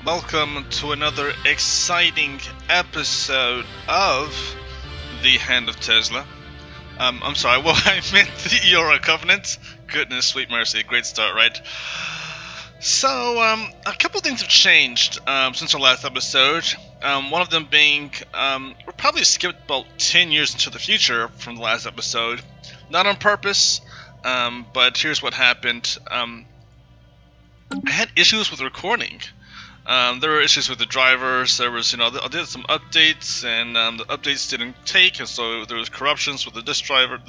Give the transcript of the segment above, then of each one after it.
welcome to another exciting episode of The Hand of Tesla. I'm sorry, well, I meant the Iora Covenant. Goodness, sweet mercy, great start, right? So, a couple things have changed since our last episode. One of them being, we're probably skipped about 10 years into the future from the last episode. Not on purpose, but here's what happened. I had issues with recording. There were issues with the drivers. There was, I did some updates, and the updates didn't take, and so there was corruptions with the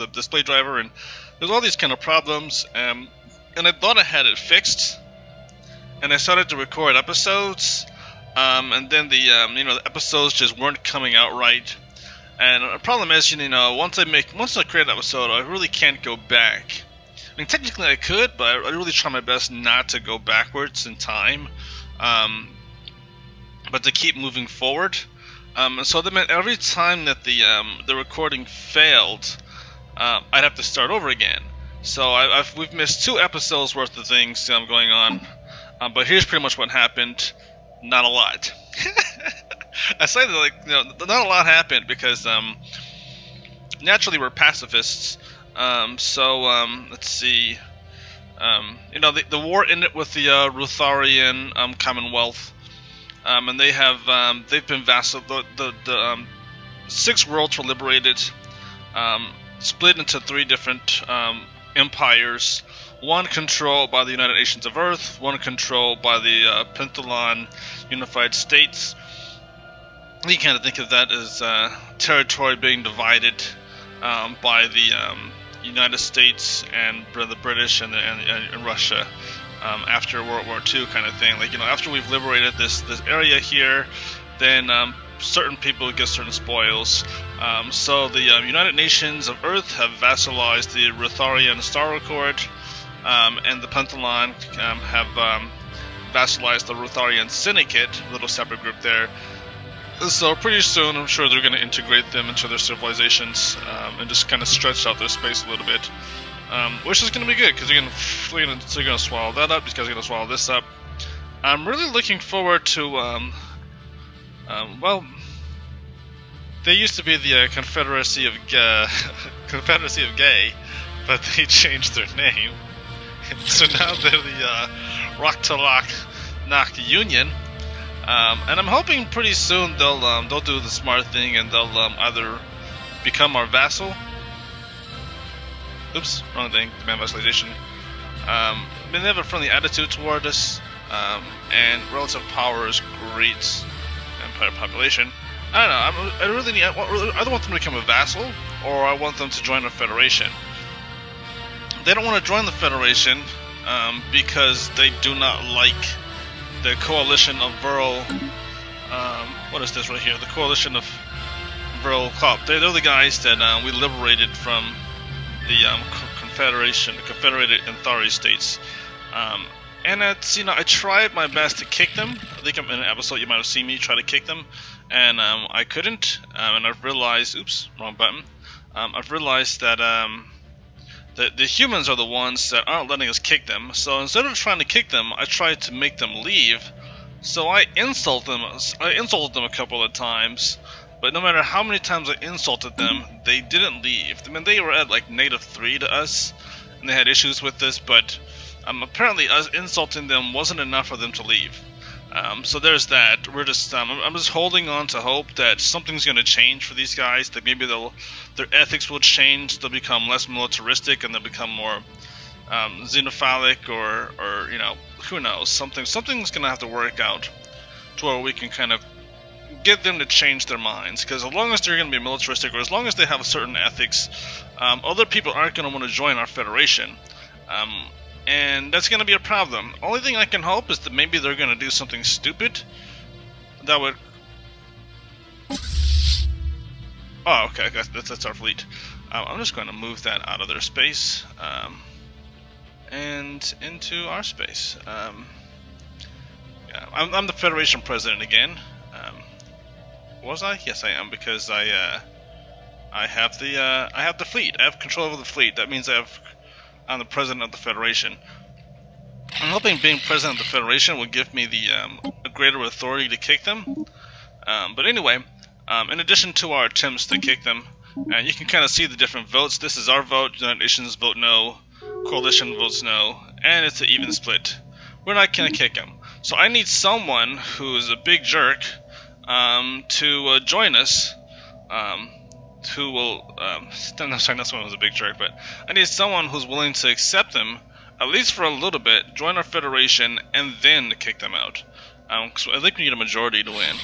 display driver, and there's all these kind of problems. And I thought I had it fixed, and I started to record episodes, and then the episodes just weren't coming out right. And the problem is, once I create an episode, I really can't go back. I mean, technically I could, but I really try my best not to go backwards in time, but to keep moving forward. And so that meant every time that the recording failed, I'd have to start over again. So we've missed 2 episodes worth of things going on, but here's pretty much what happened. Not a lot. I say that not a lot happened because naturally we're pacifists. Let's see. The war ended with the Rutharian Commonwealth, and they've been vassal. The 6 worlds were liberated, split into 3 different empires. One controlled by the United Nations of Earth, one controlled by the Pentalon Unified States. You kind of think of that as territory being divided by the United States and the British and Russia after World War II, kind of thing. After we've liberated this area here, then certain people get certain spoils. So the United Nations of Earth have vassalized the Rutharian Star Accord, and the Pentalon have vassalized the Rutharian Syndicate, a little separate group there. So pretty soon, I'm sure they're going to integrate them into their civilizations and just kind of stretch out their space a little bit, which is going to be good because they're going to swallow that up. These guys are going to swallow this up. I'm really looking forward to. Well, they used to be the Confederacy of Gay, but they changed their name, so now they're the Rock to Lock Knock Union. And I'm hoping pretty soon they'll do the smart thing and they'll either become our vassal. Oops, wrong thing. Demand vassalization. They have a friendly attitude toward us, and relative power is great, and population. I don't know. I either want them to become a vassal or I want them to join a federation. They don't want to join the federation because they do not like the coalition of Viral, what is this right here? The coalition of Viral Club. They're the guys that we liberated from the the Confederated Anthari states. And it's, I tried my best to kick them. I think in an episode you might have seen me try to kick them, and I couldn't. And I've realized, oops, wrong button. I've realized that the humans are the ones that aren't letting us kick them. So instead of trying to kick them, I tried to make them leave. So I insulted them a couple of times, but no matter how many times I insulted them, they didn't leave. I mean, they were at like -3 to us, and they had issues with this, but apparently us insulting them wasn't enough for them to leave. So there's that. We're just I'm just holding on to hope that something's going to change for these guys. That maybe their ethics will change. They'll become less militaristic and they'll become more xenophilic, or who knows. Something's going to have to work out to where we can kind of get them to change their minds. Because as long as they're going to be militaristic, or as long as they have certain ethics, other people aren't going to want to join our federation. And that's going to be a problem. Only thing I can hope is that maybe they're going to do something stupid that would... Oh, okay, that's our fleet. I'm just going to move that out of their space and into our space. Yeah, I'm the Federation President again. Was I? Yes, I am, because I have the fleet. I have control over the fleet. That means I'm the president of the Federation. I'm hoping being president of the Federation will give me the greater authority to kick them. But anyway, in addition to our attempts to kick them, you can kind of see the different votes. This is our vote, United Nations vote no, Coalition votes no, and it's an even split. We're not going to kick them. So I need someone who's a big jerk to join us, who will, not someone who's a big jerk, but I need someone who's willing to accept them, at least for a little bit, join our federation, and then kick them out. So I think we need a majority to win,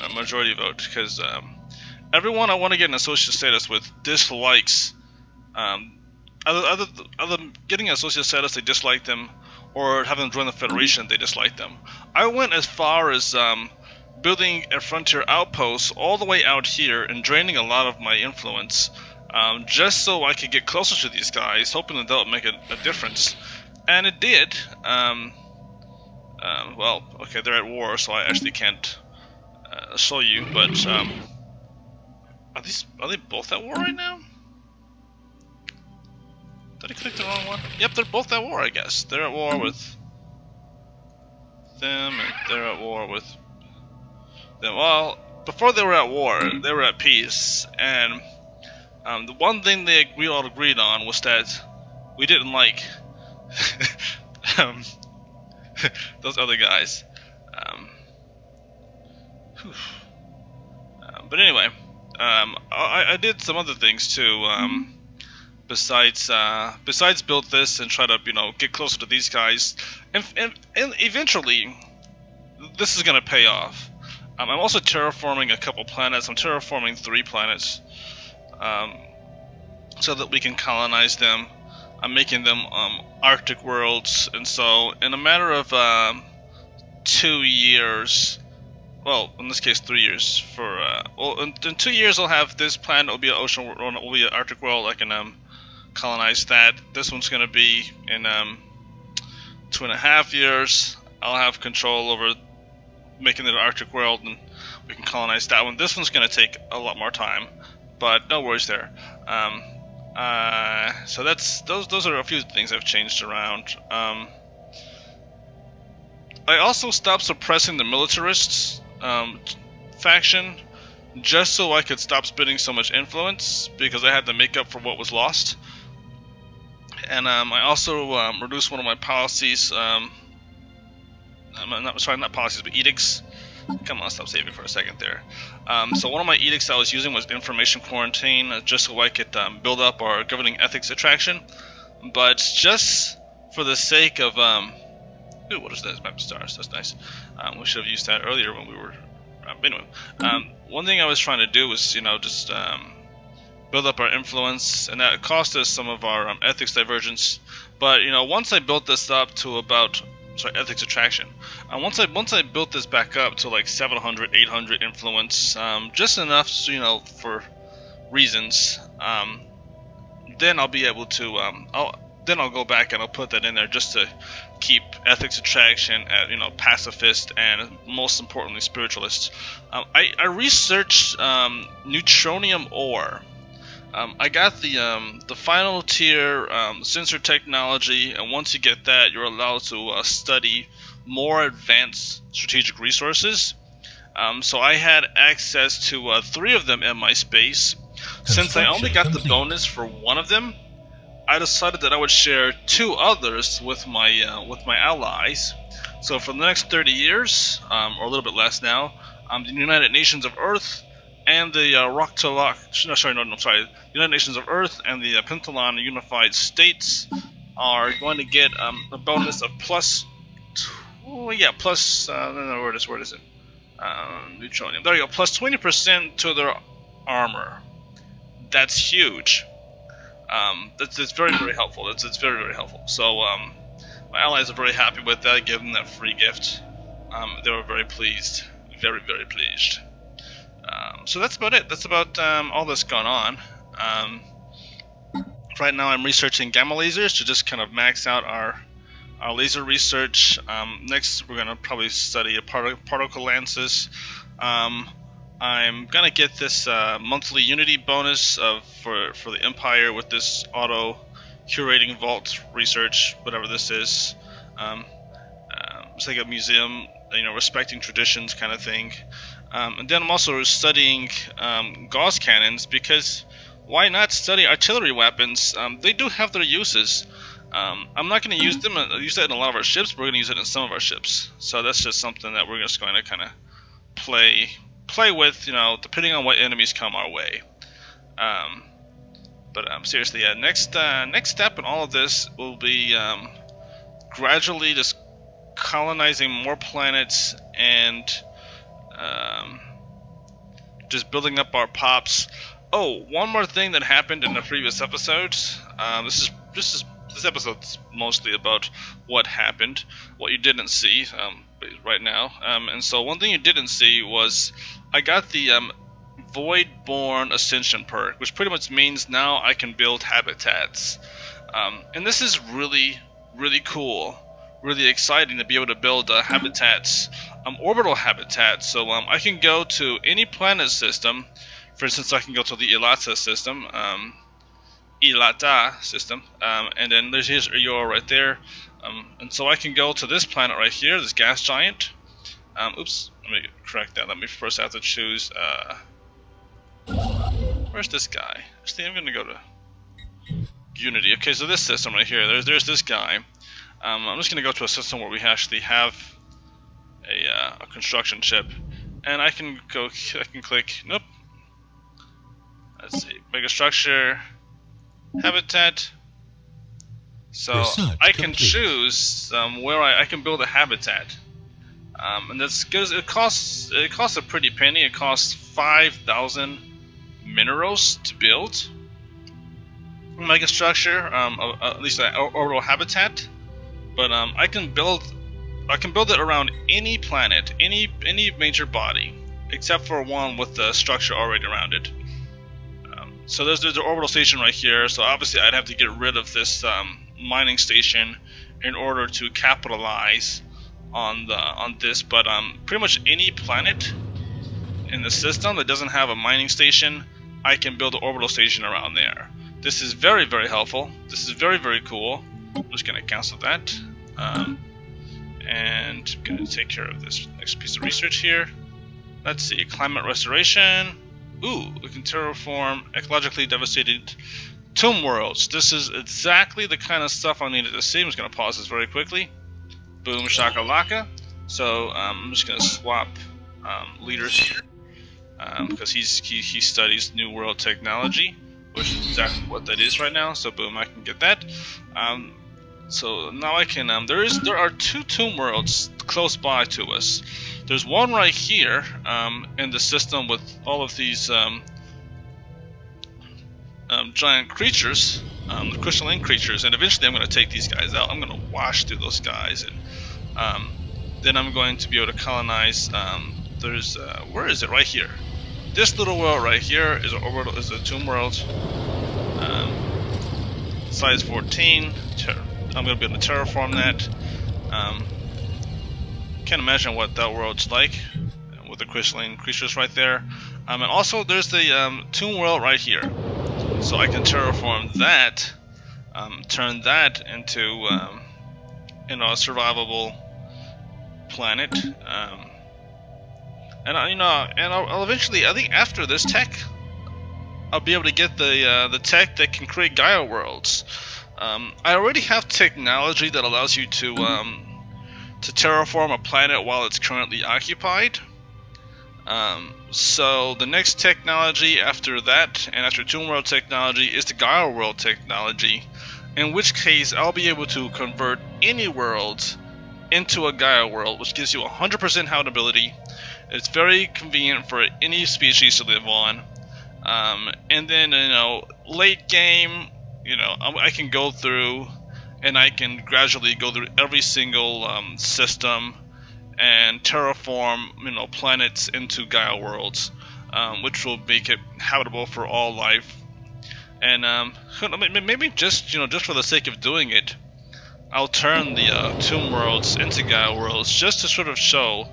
a majority vote, because everyone I want to get an associate status with dislikes, other getting an associate status, they dislike them, or having them join the Federation, they dislike them. I went as far as building a frontier outpost all the way out here and draining a lot of my influence, just so I could get closer to these guys, hoping that they'll make a difference. And it did. Well, okay, they're at war, so I actually can't show you, but are they both at war right now? Did I click the wrong one? Yep, they're both at war, I guess. They're at war with them, and they're at war with them. Well, before they were at war, they were at peace, and the one thing we all agreed on was that we didn't like those other guys. But anyway, I did some other things too. Besides build this and try to get closer to these guys, and eventually this is gonna pay off. I'm also terraforming a couple planets. I'm terraforming 3 planets, so that we can colonize them. I'm making them Arctic worlds, and so in a matter of 2 years, well, in this case 3 years, for well, in 2 years I'll have this planet. It'll be an ocean world, will be an Arctic world. I can colonize that. This one's gonna be in 2.5 years. I'll have control over making it an Arctic world, and we can colonize that one. This one's gonna take a lot more time, but no worries there. So those are a few things I've changed around. I also stopped suppressing the militarists faction, just so I could stop spending so much influence, because I had to make up for what was lost. And I also reduced one of my policies. Not policies, but edicts. Come on, stop saving for a second there. So one of my edicts I was using was information quarantine, just so I could build up our governing ethics attraction. But just for the sake of ooh, what is this? Map of stars. That's nice. We should have used that earlier when we were. Anyway, one thing I was trying to do was, just build up our influence, and that cost us some of our ethics divergence. But once I built this up to about ethics attraction. Once I built this back up to like 700, 800 influence, just enough, for reasons. Then I'll be able to. I'll go back and I'll put that in there just to keep ethics attraction at pacifist and most importantly spiritualist. I researched neutronium ore. I got the final tier sensor technology, and once you get that, you're allowed to study more advanced strategic resources. So I had access to 3 of them in my space. Since I only got the bonus for 1 of them, I decided that I would share 2 others with my allies. So for the next 30 years, or a little bit less now, the United Nations of Earth and the United Nations of Earth and the Pentalon Unified States are going to get a bonus of plus. Where is it? Neutronium. There you go. Plus 20% to their armor. That's huge. That's very, very helpful. It's very, very helpful. So my allies are very happy with that. Give them that free gift. They were very pleased. Very, very pleased. So that's about it. That's about all that's going on. Right now I'm researching gamma lasers to just kind of max out our laser research. Next we're going to probably study particle lances. I'm going to get this monthly unity bonus for the Empire with this auto curating vault research, whatever this is. It's like a museum you know, respecting traditions kind of thing. And then I'm also studying Gauss cannons, because why not study artillery weapons? They do have their uses. I'm not going to use them. Use that in a lot of our ships. But we're going to use it in some of our ships. So that's just something that we're just going to kind of play with, you know, depending on what enemies come our way. But seriously, yeah. Next step in all of this will be gradually just colonizing more planets and just building up our pops. Oh, one more thing that happened in the previous episodes. This episode's mostly about what happened, what you didn't see right now. And so one thing you didn't see was I got the Voidborn Ascension perk, which pretty much means now I can build habitats. And this is really, really cool. Really exciting to be able to build habitats, orbital habitats. So I can go to any planet system. For instance, I can go to the Ilata system, and then here's Iora right there. And so I can go to this planet right here, this gas giant. Oops, let me correct that. Let me first have to choose. Where's this guy? Actually, I'm going to go to Unity. Okay, so this system right here. There's this guy. I'm just going to go to a system where we actually have a construction ship, and I can click. Nope. Let's see, mega structure, habitat. So I can choose where I can build a habitat, and that's because it costs a pretty penny. It costs 5,000 minerals to build a mega structure, at least an orbital habitat. But I can build it around any planet, any major body, except for one with the structure already around it. So there's the orbital station right here. So obviously I'd have to get rid of this mining station in order to capitalize on this. But pretty much any planet in the system that doesn't have a mining station, I can build an orbital station around there. This is very, very helpful. This is very, very cool. I'm just going to cancel that. And I'm going to take care of this next piece of research here. Let's see, climate restoration. Ooh, we can terraform ecologically devastated tomb worlds. This is exactly the kind of stuff I needed to see. I'm just going to pause this very quickly. Boom, shakalaka. So I'm just going to swap leaders here because he studies New World technology, which is exactly what that is right now. So boom, I can get that. So now I can. There are two tomb worlds close by to us. There's one right here in the system with all of these giant creatures, the crystalline creatures, and eventually I'm going to take these guys out. I'm going to wash through those guys, and then I'm going to be able to colonize. There's where is it? Right here. This little world right here is a tomb world. Size 14. I'm going to be able to terraform that. Can't imagine what that world's like with the crystalline creatures right there. And also there's the tomb world right here. So I can terraform that, turn that into a survivable planet. And I'll eventually, I think after this tech, I'll be able to get the tech that can create Gaia worlds. I already have technology that allows you to terraform a planet while it's currently occupied. So the next technology after that, and after Tomb World technology, is the Gaia World technology, in which case I'll be able to convert any world into a Gaia World, which gives you 100% habitability. It's very convenient for any species to live on. And then, late game, I can go through and I can gradually go through every single system and terraform, planets into Gaia worlds, which will make it habitable for all life. And maybe just for the sake of doing it, I'll turn the tomb worlds into Gaia worlds just to sort of show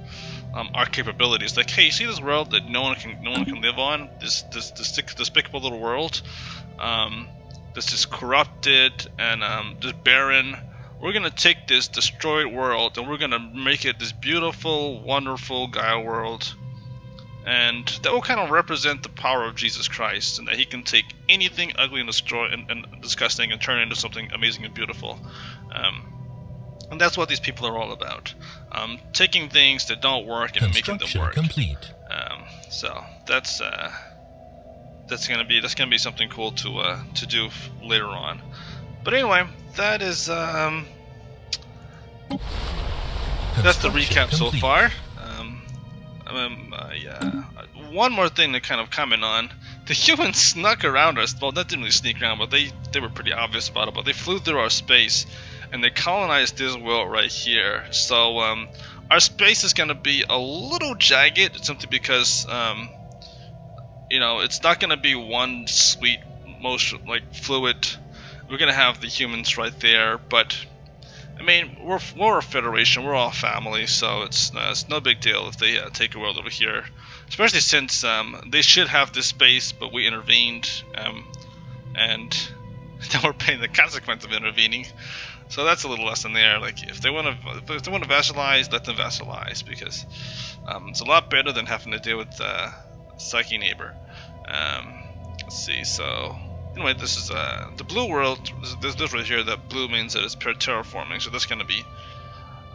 our capabilities. Like, hey, see this world that no one can live on? This despicable little world. This is corrupted and just barren. we're gonna take this destroyed world and we're gonna make it this beautiful, wonderful Gaia world. And that will kind of represent the power of Jesus Christ, and that he can take anything ugly and destroy and disgusting and turn it into something amazing and beautiful. And that's what these people are all about. Taking things that don't work and making them work. Complete. So that's gonna be something cool to do later on. But anyway, that is that's the recap so far. Yeah. One more thing to kind of comment on: the humans snuck around us. Well, that didn't really sneak around, but they were pretty obvious about it. But they flew through our space, and they colonized this world right here. So our space is gonna be a little jagged, simply because you know, it's not gonna be one sweet motion like fluid. We're gonna have the humans right there, but I mean, we're a federation, we're all family, so it's no big deal if they take a world over here. Especially since they should have this space, but we intervened, and now we're paying the consequence of intervening. So that's a little lesson there. Like, if they want to vassalize, let them vassalize, because it's a lot better than having to deal with psyche neighbor. Let's see. So anyway, this is the blue world. This right here. That blue means that it's terraforming. So that's going to be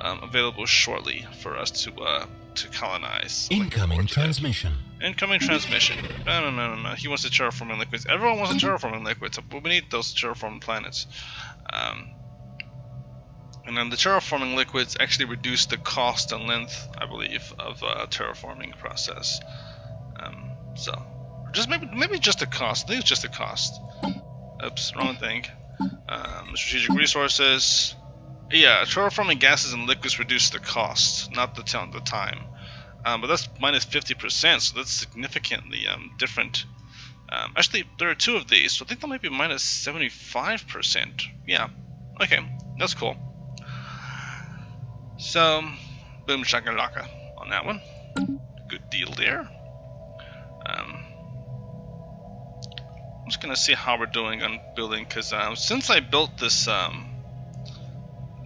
available shortly for us to colonize. Incoming transmission. Incoming transmission. No. He wants to terraforming liquids. Everyone wants to terraforming liquids. But we need those terraforming planets. And then the terraforming liquids actually reduce the cost and length, I believe, of terraforming process. So just maybe just the cost. I think it's just the cost. Oops, wrong thing. Strategic resources. Yeah, terraforming gases and liquids reduce the cost, not the time. But that's minus 50%, so that's significantly different. Actually, there are two of these, so I think that might be minus 75%. Yeah, okay, that's cool. So, boom shakalaka on that one. Good deal there. I'm just gonna see how we're doing on building, because since I built this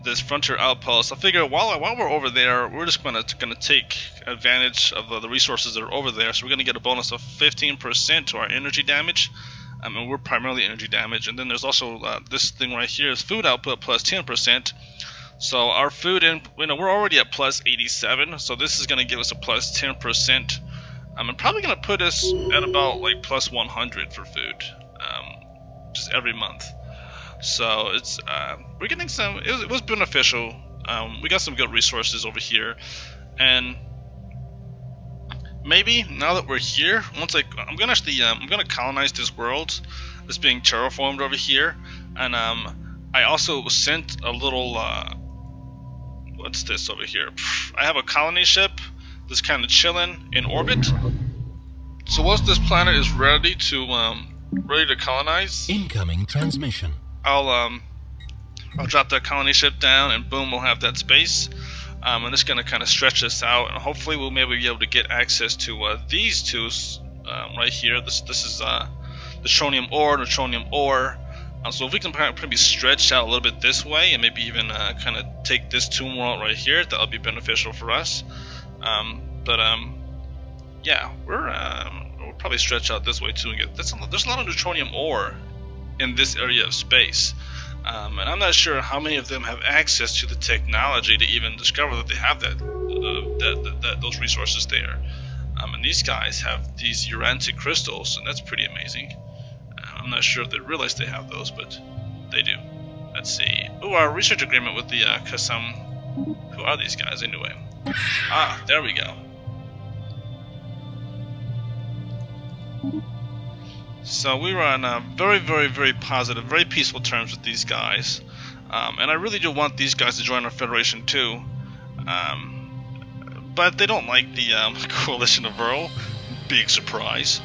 this frontier outpost, I figure while we're over there, we're just gonna take advantage of the resources that are over there. So we're gonna get a bonus of 15% to our energy damage. And we're primarily energy damage. And then there's also this thing right here is food output plus 10%. So our food, we're already at plus 87. So this is gonna give us a plus 10%. I'm probably gonna put us at about like plus 100 for food, just every month. So it's we're getting some. It was beneficial. We got some good resources over here, and maybe now that we're here, I'm gonna colonize this world that's being terraformed over here, and I also sent a little what's this over here? I have a colony ship that's kind of chilling in orbit. So once this planet is ready to colonize, incoming transmission. I'll drop that colony ship down, and boom, we'll have that space. And it's gonna kind of stretch us out, and hopefully we'll maybe be able to get access to these two right here. This is the tronium ore. So if we can maybe stretch out a little bit this way, and maybe even kind of take this tomb world right here, that'll be beneficial for us. Yeah, we'll probably stretch out this way too and get there's a lot of neutronium ore in this area of space, and I'm not sure how many of them have access to the technology to even discover that they have those resources there. And these guys have these urantic crystals, and that's pretty amazing. I'm not sure if they realize they have those, but they do. Let's see. Oh, our research agreement with the Kasam. Who are these guys anyway? Ah, there we go. So we were on very, very, very positive, very peaceful terms with these guys, and I really do want these guys to join our federation too, but they don't like the coalition of Earl. Big surprise.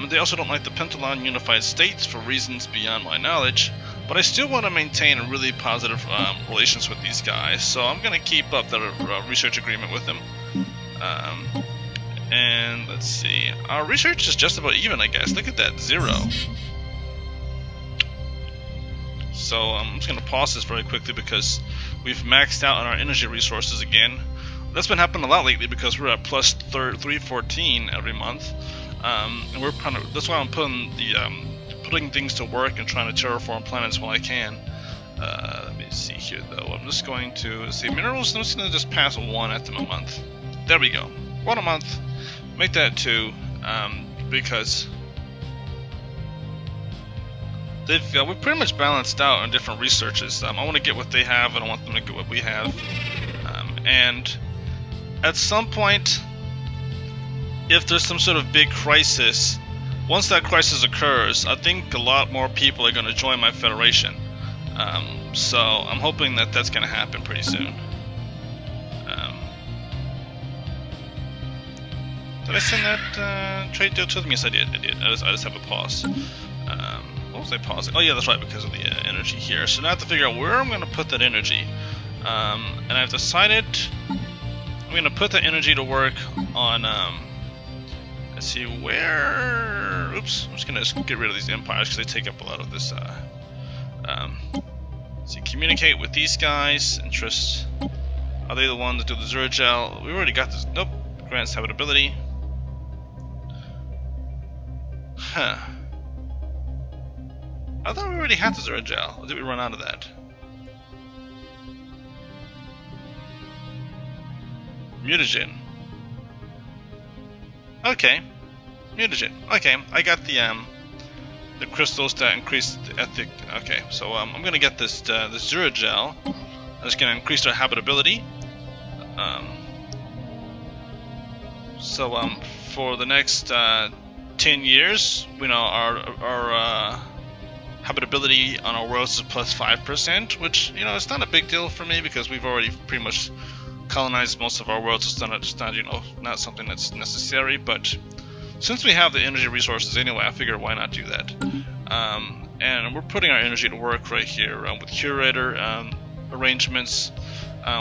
They also don't like the Pentalon Unified States for reasons beyond my knowledge, but I still want to maintain a really positive relations with these guys, so I'm going to keep up the research agreement with them. And let's see, our research is just about even, I guess. Look at that, 0. So I'm just going to pause this very quickly because we've maxed out on our energy resources again. That's been happening a lot lately because we're at plus 314 every month, and we're kind of, that's why I'm putting things to work and trying to terraform planets while I can. Let me see here though. I'm just going to see minerals. I'm just going to just pass 1 at them a month. There we go. 1 a month. Make that 2, because we've pretty much balanced out on different researches. I want to get what they have, and I want them to get what we have. And at some point, if there's some sort of big crisis, once that crisis occurs, I think a lot more people are going to join my federation. So I'm hoping that that's going to happen pretty soon. Did I send that trade deal to them? Yes, I did. I just have a pause. What was I pausing? Oh yeah, that's right, because of the energy here. So now I have to figure out where I'm going to put that energy. And I've decided I'm going to put that energy to work on, let's see where, oops, I'm just going to get rid of these empires because they take up a lot of this, see, communicate with these guys, interest, are they the ones that do the Zergel? We already got this, nope, grants habitability. Huh. I thought we already had the Zergel, or did we run out of that? Mutagen. Okay. Mutagen. Okay, I got the crystals that increase the ethic. Okay, so I'm gonna get this Zergel. That's gonna increase their habitability. So for the next 10 years, you know, our habitability on our worlds is plus 5%, which, you know, it's not a big deal for me because we've already pretty much colonized most of our worlds. It's not, you know, not something that's necessary, but since we have the energy resources anyway, I figured why not do that. And we're putting our energy to work right here with curator arrangements,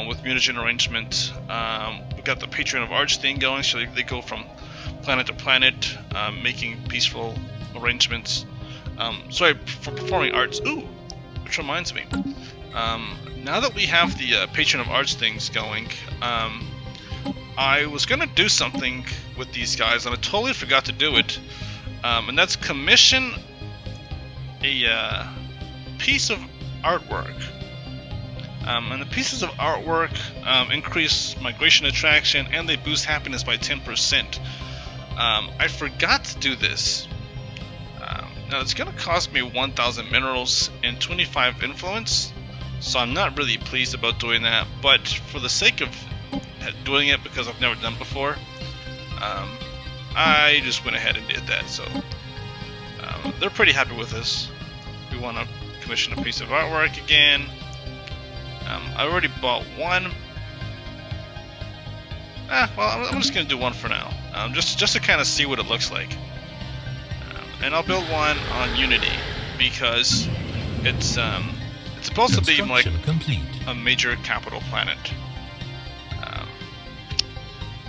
with mutagen arrangement. We've got the Patron of Arch thing going, so they go from planet to planet, making peaceful arrangements. Sorry for performing arts. Ooh, which reminds me. Now that we have the Patron of Arts things going, I was gonna do something with these guys, and I totally forgot to do it. And that's commission a piece of artwork. And the pieces of artwork increase migration attraction, and they boost happiness by 10%. I forgot to do this. Now it's gonna cost me 1,000 minerals and 25 influence, so I'm not really pleased about doing that, but for the sake of doing it, because I've never done it before, I just went ahead and did that. So they're pretty happy with this. We want to commission a piece of artwork again. I already bought one. Well, I'm just gonna do one for now, just to kind of see what it looks like. And I'll build one on Unity because it's supposed to be like a major capital planet.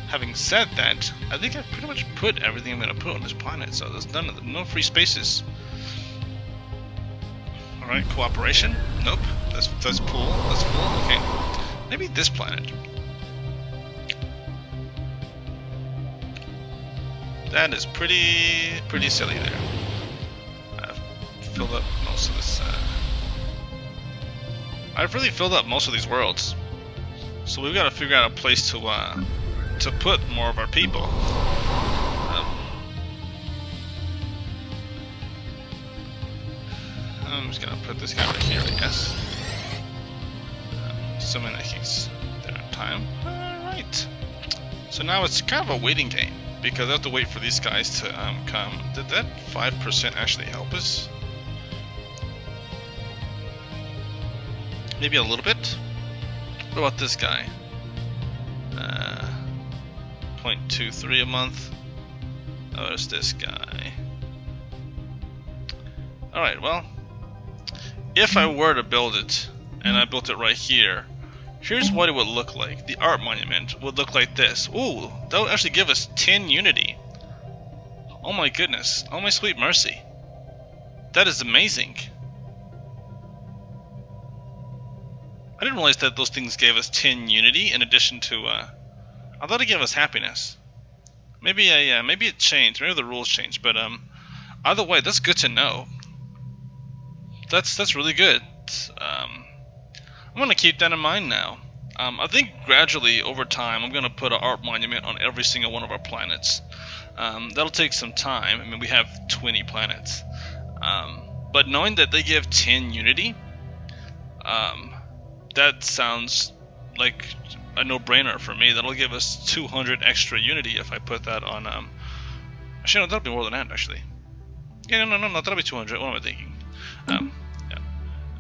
Having said that, I think I've pretty much put everything I'm going to put on this planet, so there's no free spaces. Alright, cooperation? Nope. That's pool. That's pool. Okay. Maybe this planet. That is pretty silly there. I've filled up most of this. I've really filled up most of these worlds, so we've got to figure out a place to put more of our people. I'm just gonna put this guy right here, I guess. Assuming that he's there in time. Alright. So now it's kind of a waiting game, because I have to wait for these guys to come. Did that 5% actually help us? Maybe a little bit? What about this guy? 0.23 a month. Oh, there's this guy. Alright, well, if I were to build it, and I built it right here, here's what it would look like. The art monument would look like this. Ooh, that would actually give us 10 unity. Oh my goodness. Oh my sweet mercy. That is amazing. I didn't realize that those things gave us 10 unity in addition to. I thought it gave us happiness. Maybe maybe it changed. Maybe the rules changed. But either way, that's good to know. That's really good. I'm gonna keep that in mind now. I think gradually over time I'm gonna put an art monument on every single one of our planets. That'll take some time. I mean, we have 20 planets. But knowing that they give 10 unity, that sounds like a no-brainer for me. That'll give us 200 extra unity if I put that on. Actually, no, that'll be more than that. Actually, yeah, no, that'll be 200. What am I thinking? Yeah.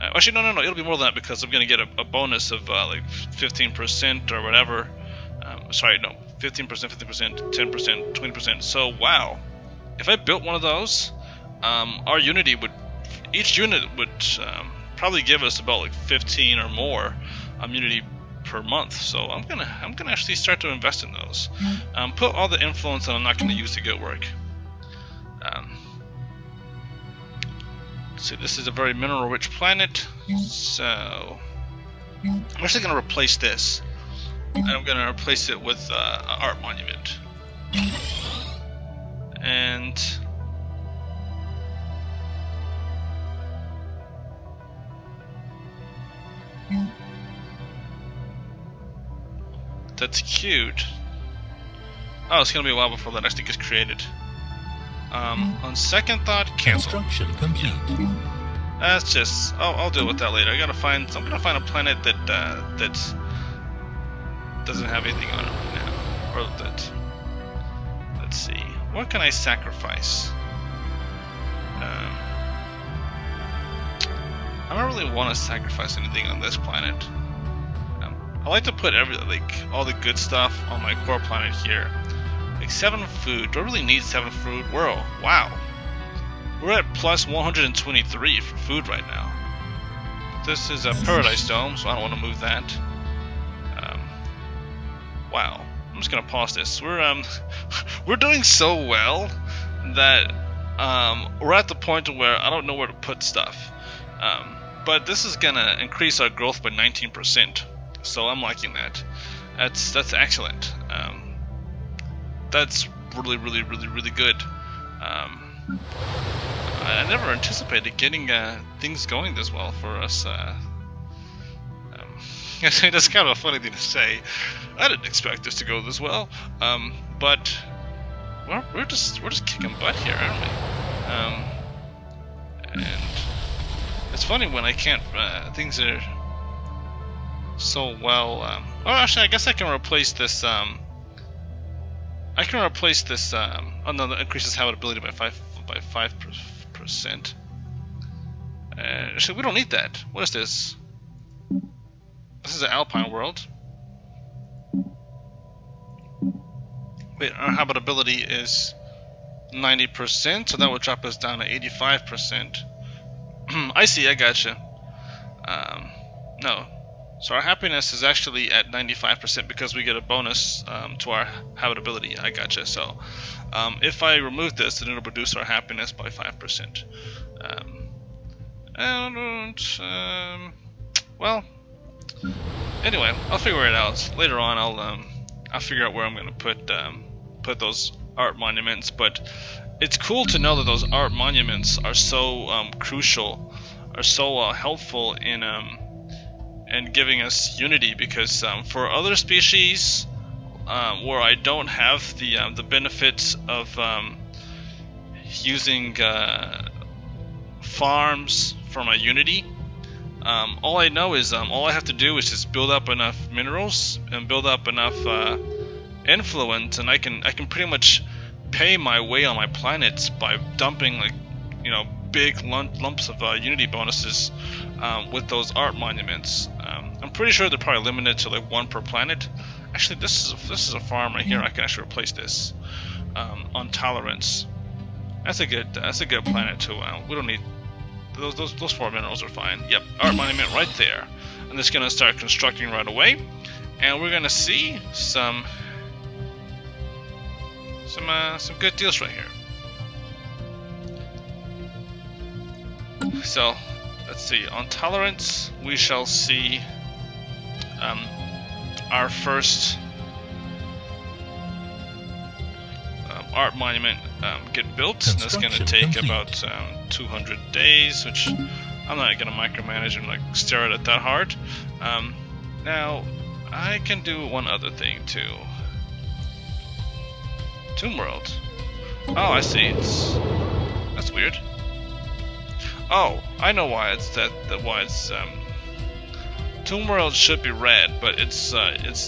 Actually, no, it'll be more than that because I'm gonna get a bonus of like 15% or whatever. Sorry, no, 15%, 50%, 10%, 20%. So wow, if I built one of those, our unity would, each unit would probably give us about like 15 or more unity per month. So I'm gonna actually start to invest in those. Put all the influence that I'm not gonna use to get work. So this is a very mineral-rich planet. So I'm actually gonna replace this, and I'm gonna replace it with an art monument. And that's cute. Oh, it's gonna be a while before that actually gets created. On second thought, cancel. Construction complete. That's just. I'll deal with that later. I'm gonna find a planet that that doesn't have anything on it right now, or that. Let's see. What can I sacrifice? I don't really want to sacrifice anything on this planet. I like to put all the good stuff on my core planet here. Like 7 food. Do I really need 7 food? Wow. We're at plus 123 for food right now. This is a Paradise Dome, so I don't want to move that. Wow. I'm just gonna pause this. We're doing so well that we're at the point where I don't know where to put stuff. But this is gonna increase our growth by 19%. So I'm liking that. That's excellent. That's really good. I never anticipated getting things going this well for us. That's kind of a funny thing to say. I didn't expect this to go this well. But we're just kicking butt here, aren't we? And it's funny when I can't. Things are so well. Oh, actually, I guess I can replace this. I can replace this. Oh no, that increases habitability by 5%. Actually, we don't need that. What is this? This is an alpine world. Wait, our habitability is 90%, so that would drop us down to 85%. I see. I gotcha. No. So our happiness is actually at 95% because we get a bonus to our habitability. I gotcha. So if I remove this, then it'll reduce our happiness by 5%. Well, anyway, I'll figure it out later on. I'll figure out where I'm gonna put those art monuments. But it's cool to know that those art monuments are so crucial, are so helpful in giving us unity, because for other species where I don't have the benefits of using farms for my unity, all I know is all I have to do is just build up enough minerals and build up enough influence, and I can pretty much pay my way on my planets by dumping big lumps of unity bonuses with those art monuments. I'm pretty sure they're probably limited to like 1 per planet. Actually, this is a farm right here. I can actually replace this on tolerance. That's a good planet too. We don't need those 4 minerals are fine. Yep, art monument right there. I'm just gonna start constructing right away, and we're gonna see some good deals right here. So let's see. On tolerance, we shall see our first art monument get built. And that's going to take about 200 days, which I'm not going to micromanage and like stare at it that hard. Now, I can do one other thing too. Tomb World. Oh, I see. That's weird. Oh, I know why it's Tomb World should be red, but it's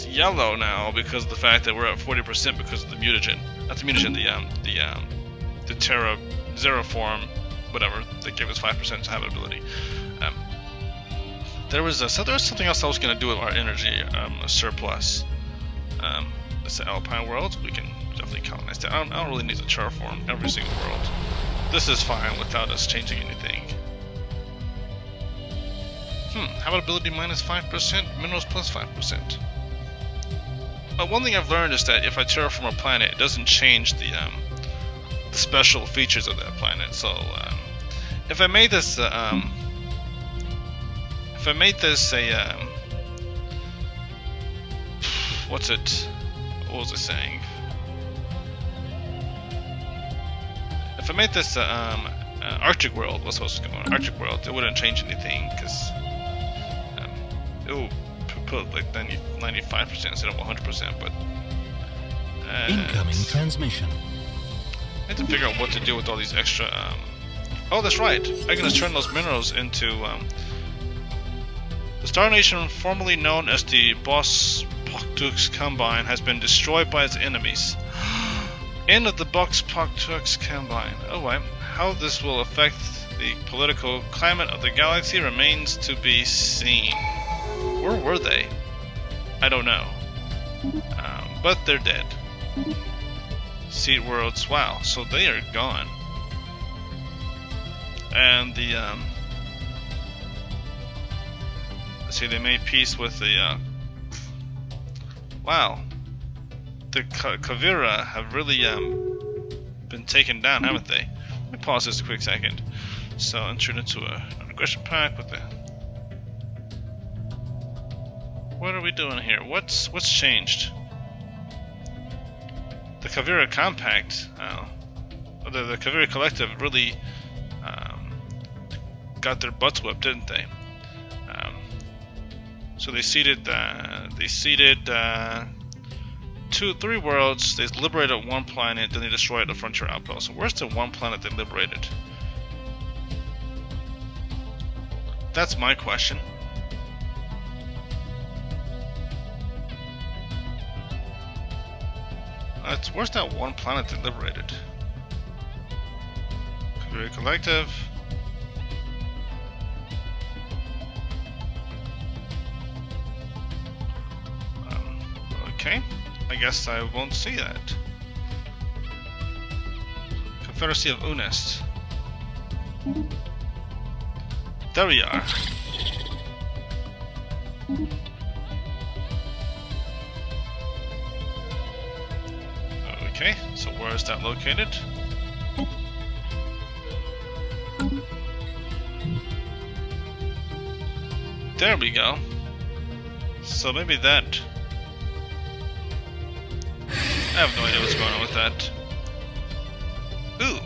yellow now because of the fact that we're at 40% because of the mutagen. Not the mutagen, the Terra Zero form, whatever. That gave us 5% habitability. There was something else I was gonna do with our energy surplus. It's the Alpine world. We can definitely colonize that. I don't really need to terraform every single world. This is fine without us changing anything. Habitability minus 5%, minerals plus 5%. But one thing I've learned is that if I terraform a planet, it doesn't change the special features of that planet. So if I made this a what was I saying? If I made this Arctic world, what's supposed to go on Arctic world, it wouldn't change anything because it will put like 95% instead of 100%. But incoming transmission. I have to figure out what to do with all these extra. Oh, that's right. I'm gonna turn those minerals into the Star Nation, formerly known as the Boss Poktux Combine, has been destroyed by its enemies. End of the Box Poktux Combine. Oh, wait. How this will affect the political climate of the galaxy remains to be seen. Where were they? I don't know. But they're dead. Seed worlds. Wow. So they are gone. And the let's see. They made peace with the. Wow. The Kavira have really been taken down, haven't they? Let me pause this a quick second. So entered into an aggression pack with the. What are we doing here? What's changed? The Kavira Compact, the Kavira Collective really got their butts whipped, didn't they? So they ceded 3 worlds. They liberated 1 planet, then they destroyed the frontier outpost. So where's the 1 planet they liberated? That's my question. Where's that 1 planet they liberated? Kavira Collective. Okay. I guess I won't see that. Confederacy of Unest. There we are. Okay, so where is that located? There we go. So maybe that. I have no idea what's going on with that. Ooh.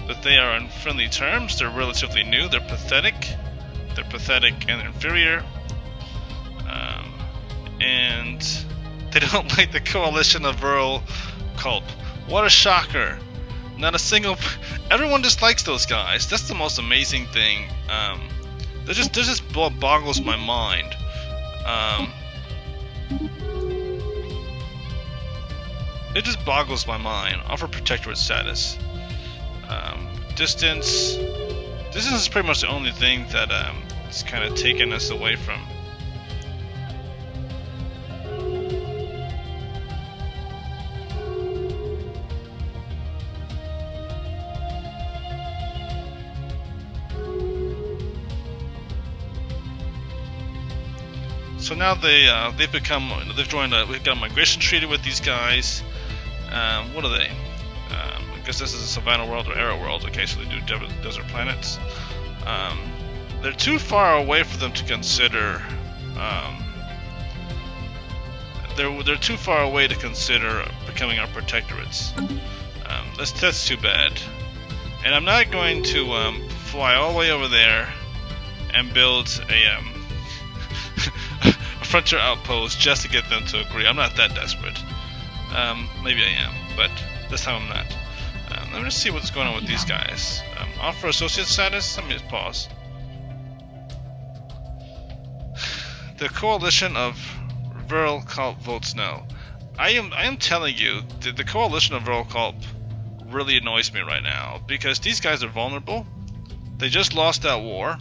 But they are on friendly terms, they're relatively new, they're pathetic. They're pathetic and inferior. And they don't like the coalition of rural cult. What a shocker. Not a single... Everyone dislikes those guys. That's the most amazing thing. That just boggles my mind. It just boggles my mind. Offer protectorate status. Distance. Distance is pretty much the only thing that it's kind of taken us away from. So now they've joined we've got a migration treaty with these guys. What are they? I guess this is a Savannah world or Aero world. Okay, so they do desert planets. They're too far away for them to consider they're too far away to consider becoming our protectorates. That's too bad. And I'm not going to fly all the way over there and build a a frontier outpost just to get them to agree. I'm not that desperate. Maybe I am, but this time I'm not. Let me just see what's going on with these guys. Offer associate status? Let me just pause. The coalition of Viral Culp votes no. I am telling you, the coalition of Viral Culp really annoys me right now because these guys are vulnerable. They just lost that war,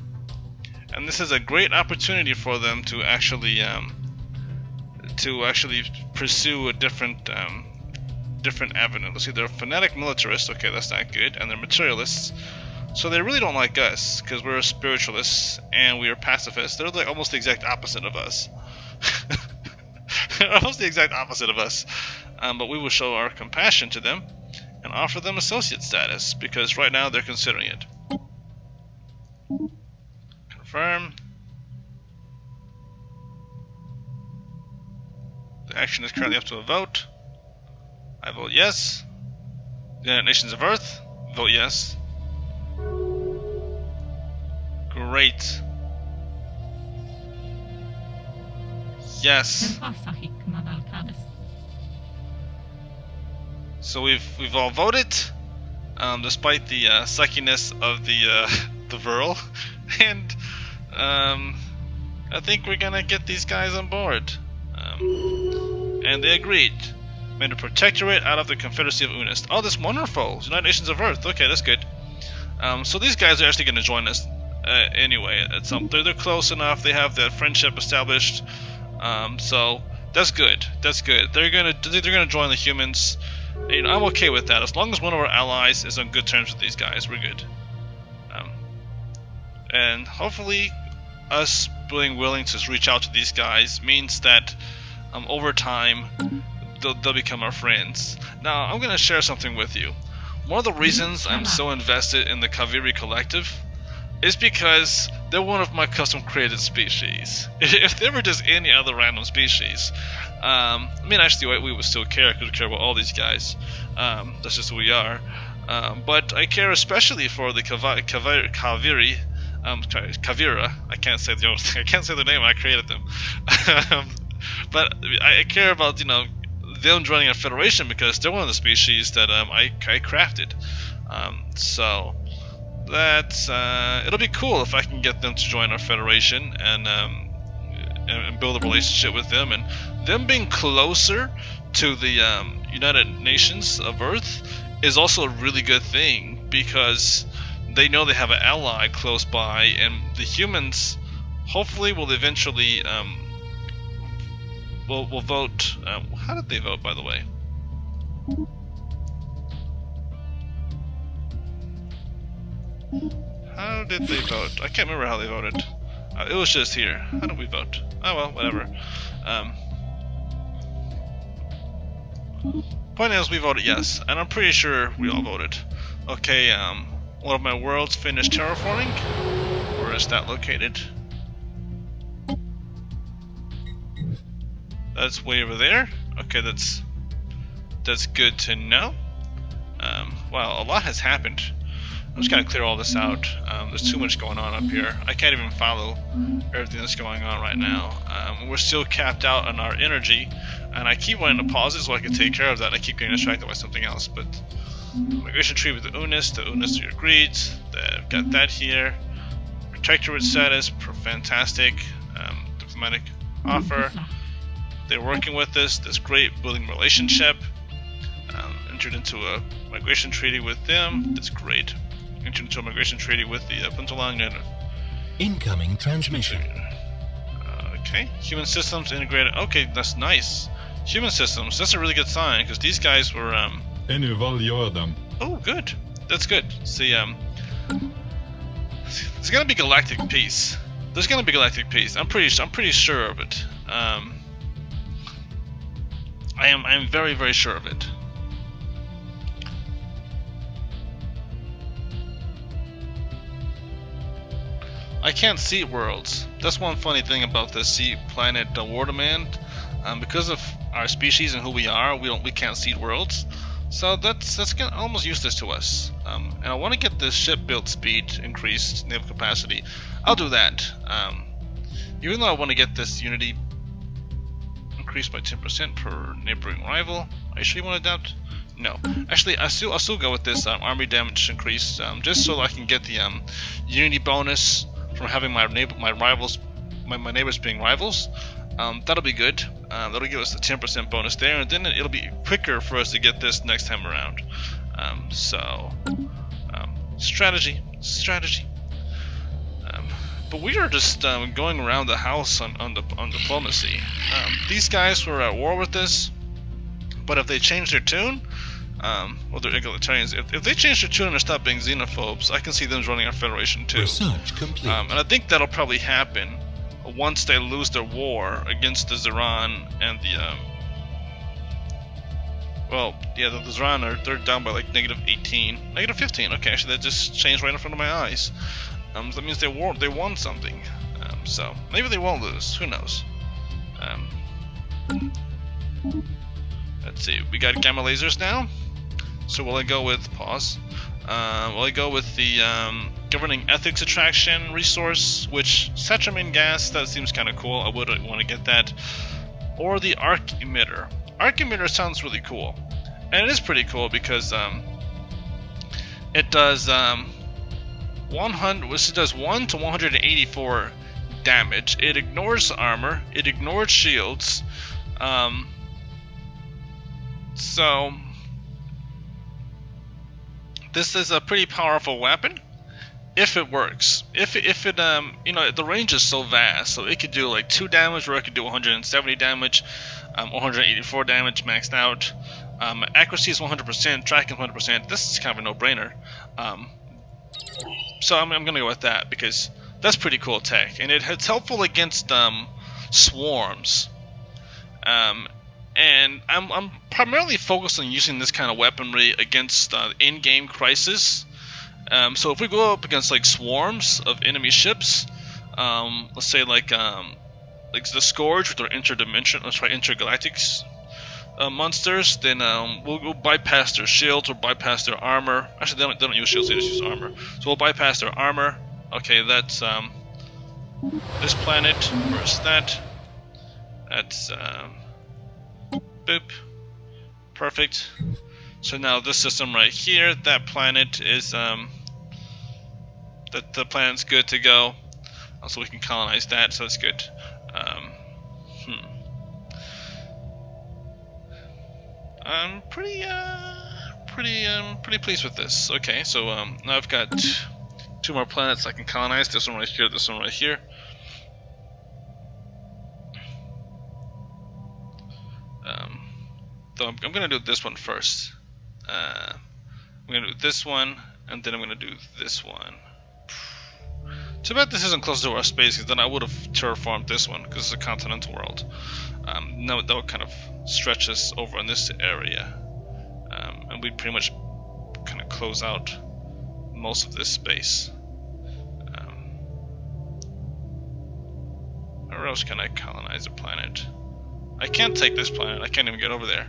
and this is a great opportunity for them to actually pursue a different avenue. Let's see, they're fanatic militarists. Okay, that's not good, and they're materialists. So they really don't like us because we're spiritualists and we are pacifists. They're like almost the exact opposite of us. They're almost the exact opposite of us. But we will show our compassion to them and offer them associate status because right now they're considering it. Confirm. The action is currently up to a vote. I vote yes. The United Nations of Earth, vote yes. Great. Yes. So we've all voted, despite the suckiness of the Vril, and I think we're gonna get these guys on board. And they agreed. Made a protectorate out of the Confederacy of Unist. Oh, that's wonderful. United Nations of Earth. Okay, that's good. So these guys are actually going to join us anyway. They're close enough. They have that friendship established. So that's good. That's good. They're gonna join the humans. You know, I'm okay with that as long as one of our allies is on good terms with these guys. We're good. And hopefully, us being willing to reach out to these guys means that over time they'll become our friends. Now, I'm going to share something with you. One of the reasons I'm so invested in the Kaviri Collective is because they're one of my custom created species. If they were just any other random species, I mean, actually, we would still care. I could care about all these guys. That's just who we are. But I care especially for the Kaviri. Kavira. I can't say the name. I created them. But I care about, you know, them joining a federation because they're one of the species that I crafted. So that's it'll be cool if I can get them to join our federation and build a relationship with them, and them being closer to the United Nations of Earth is also a really good thing because they know they have an ally close by, and the humans hopefully will eventually will vote. How did they vote, by the way? How did they vote? I can't remember how they voted. It was just here. How did we vote? Oh well, whatever. Point is, we voted yes, and I'm pretty sure we all voted. Okay, one of my worlds finished terraforming. Where is that located? That's way over there. Okay, that's good to know. Well, a lot has happened. I'm just gonna clear all this out. There's too much going on up here. I can't even follow everything that's going on right now. We're still capped out on our energy, and I keep wanting to pause it so I can take care of that. And I keep getting distracted by something else. But migration treaty with the Unist are agreed. They've got that here. Protectorate status, fantastic. Diplomatic offer. They're working with us. That's great. Building relationship. Entered into a migration treaty with them. That's great. Entered into a migration treaty with the Puntalang. Incoming transmission. Okay. Human systems integrated. Okay, that's nice. Human systems. That's a really good sign because these guys were. Oh, good. That's good. See, there's gonna be galactic peace. There's gonna be galactic peace. I'm pretty sure of it. I'm very, very sure of it. I can't see worlds. That's one funny thing about the sea planet war demand. Because of our species and who we are, we can't seed worlds. So that's almost useless to us. And I want to get this ship build speed increased, naval capacity. I'll do that. Even though I want to get this unity increased by 10% per neighboring rival. Are you sure you want to adapt? No. Actually, I'll still go with this army damage increase, just so I can get the unity bonus from having my neighbors being rivals. That'll be good. That'll give us the 10% bonus there, and then it'll be quicker for us to get this next time around. Strategy. But we are just going around the house on diplomacy. These guys were at war with us, but if they change their tune, well, they're egalitarians. If they change their tune and stop being xenophobes, I can see them joining our federation too. Research complete. And I think that'll probably happen once they lose their war against the Zeran and the the Zeran they're down by like -18, -15. Okay, actually that just changed right in front of my eyes. So that means they won something. So maybe they won't lose. Who knows? Let's see. We got gamma lasers now. So will I go with pause? Will I go with the governing ethics attraction resource, which saturamin gas? That seems kind of cool. I would want to get that. Or the arc emitter. Arc emitter sounds really cool, and it is pretty cool because it does 1 to 184 damage. It ignores armor. It ignores shields. So this is a pretty powerful weapon if it works. If it you know, the range is so vast, so it could do like 2 damage, or it could do 170 damage, 184 damage maxed out. Accuracy is 100%, tracking 100%. This is kind of a no-brainer. So I'm gonna go with that because that's pretty cool tech, and it's helpful against swarms. And I'm primarily focused on using this kind of weaponry against in-game crisis. So if we go up against like swarms of enemy ships, let's say like the Scourge with their intergalactic monsters, then we'll bypass their shields or bypass their armor. Actually, they don't use shields; they just use armor. So we'll bypass their armor. Okay, that's this planet versus that. That's boop. Perfect. So now this system right here, that planet is the planet's good to go. So we can colonize that. So that's good. I'm pretty pleased with this. Okay, so now I've got 2 more planets I can colonize. This one right here, this one right here. So I'm gonna do this one first. I'm gonna do this one, and then I'm gonna do this one. Too bad this isn't close to our space, because then I would have terraformed this one, because it's a continental world. No, that would kind of stretch us over in this area, and we'd pretty much kind of close out most of this space. Where else can I colonize a planet? I can't take this planet. I can't even get over there.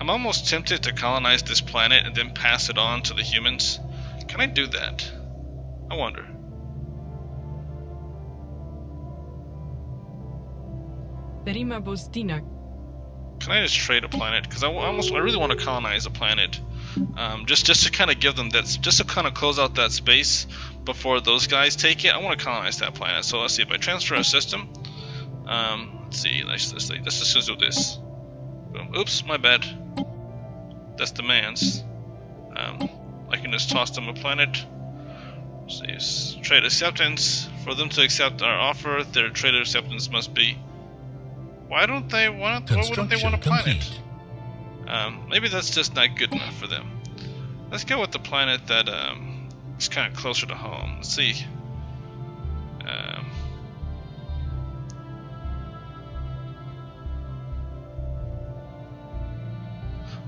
I'm almost tempted to colonize this planet and then pass it on to the humans. Can I do that? I wonder. Can I just trade a planet? Because I really want to colonize a planet, just to kind of give them that, just to kind of close out that space before those guys take it. I want to colonize that planet. So let's see if I transfer a system. Let's see. Let's just do this. Boom. Oops, my bad. That's demands. I can just toss them a planet. Let's see. Trade acceptance. For them to accept our offer, their trade acceptance must be. Why wouldn't they want a planet? Maybe that's just not good enough for them. Let's go with the planet that is kind of closer to home. Let's see.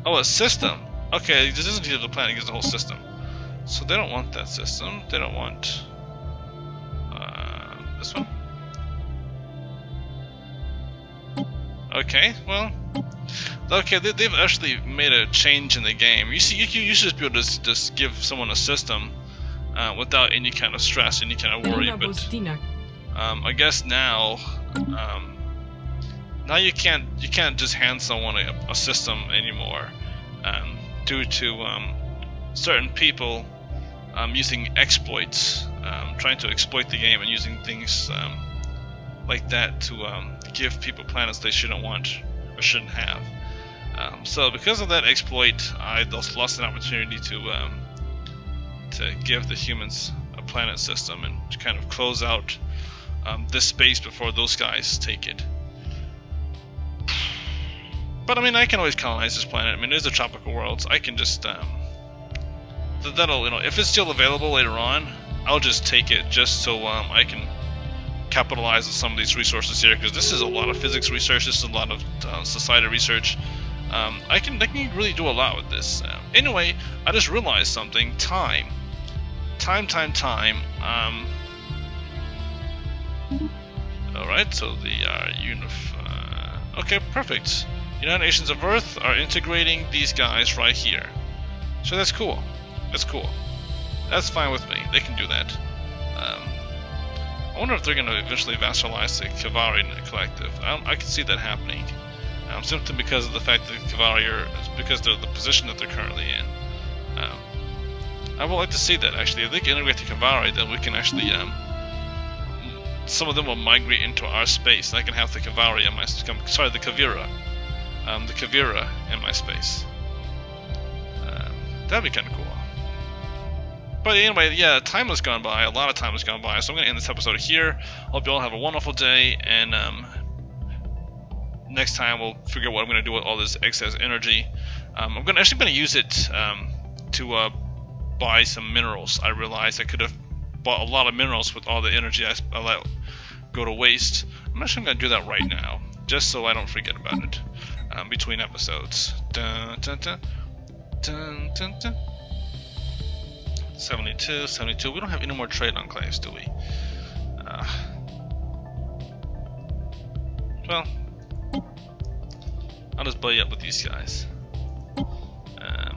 Oh, a system. Okay, this isn't just the planet, it's the whole system. So they don't want that system. They don't want this one. Okay, well, okay, they've actually made a change in the game. You see, you should just be able to just give someone a system without any kind of stress, any kind of worry. But I guess now, now you can't just hand someone a system anymore, due to certain people using exploits, trying to exploit the game and using things like that to give people planets they shouldn't want or shouldn't have. So because of that exploit, I lost an opportunity to give the humans a planet system and to kind of close out this space before those guys take it. But I mean, I can always colonize this planet. I mean, there's the tropical worlds. I can just that'll, you know, if it's still available later on, I'll just take it just so I can capitalize on some of these resources here, because this is a lot of physics research. This is a lot of society research. I can really do a lot with this. Anyway, I just realized something. Time. Alright, so the okay, perfect. United Nations of Earth are integrating these guys right here. So that's cool. That's cool. That's fine with me. They can do that. I wonder if they're going to eventually vassalize the Kavari Collective. I can see that happening. Simply because of the fact that Kavari because of the position that they're currently in. I would like to see that, actually. If they can integrate the Kavari, then we can actually, some of them will migrate into our space, and I can have the Kavari in my, sorry, the Kavira. The Kavira in my space. That'd be kind of cool. But anyway, yeah, time has gone by. A lot of time has gone by. So I'm going to end this episode here. Hope you all have a wonderful day. And next time we'll figure out what I'm going to do with all this excess energy. I'm actually going to use it to buy some minerals. I realized I could have bought a lot of minerals with all the energy I let go to waste. I'm actually going to do that right now, just so I don't forget about it between episodes. Dun, dun, dun. Dun, dun, dun. 72, 72. We don't have any more trade enclaves, do we? Well, I'll just buddy up with these guys.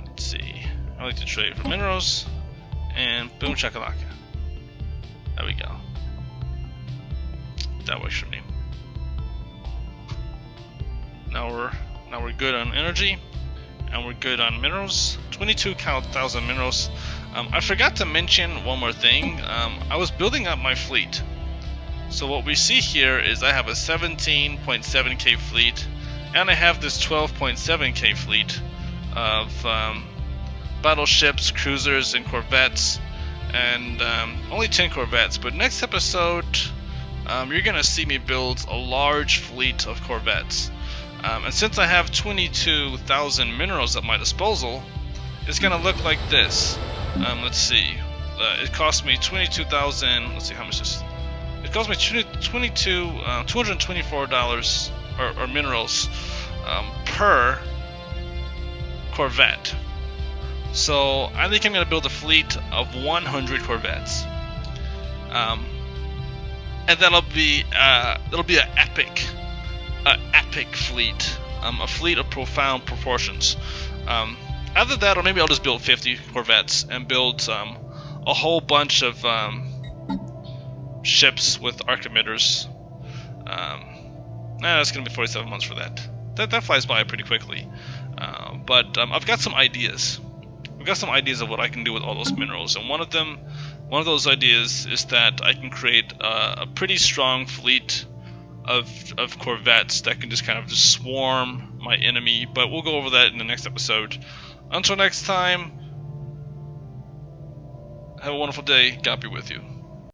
Let's see. I like to trade for minerals, and boom shakalaka. There we go. That works for me. Now we're good on energy, and we're good on minerals. 22,000 minerals. I forgot to mention one more thing. I was building up my fleet. So what we see here is I have a 17.7k fleet, and I have this 12.7k fleet of battleships, cruisers, and corvettes, and only 10 corvettes. But next episode, you're gonna see me build a large fleet of corvettes. And since I have 22,000 minerals at my disposal, it's gonna look like this. Let's see. It cost me 22,000. Let's see how much this. It cost me $224 or minerals per corvette. So I think I'm gonna build a fleet of 100 corvettes, and that'll be an epic fleet, a fleet of profound proportions. Either that, or maybe I'll just build 50 corvettes and build a whole bunch of ships with arc emitters. It's going to be 47 months for that. That flies by pretty quickly. But I've got some ideas. I've got some ideas of what I can do with all those minerals, and one of those ideas is that I can create a pretty strong fleet of corvettes that can just kind of just swarm my enemy. But we'll go over that in the next episode. Until next time, have a wonderful day. God be with you.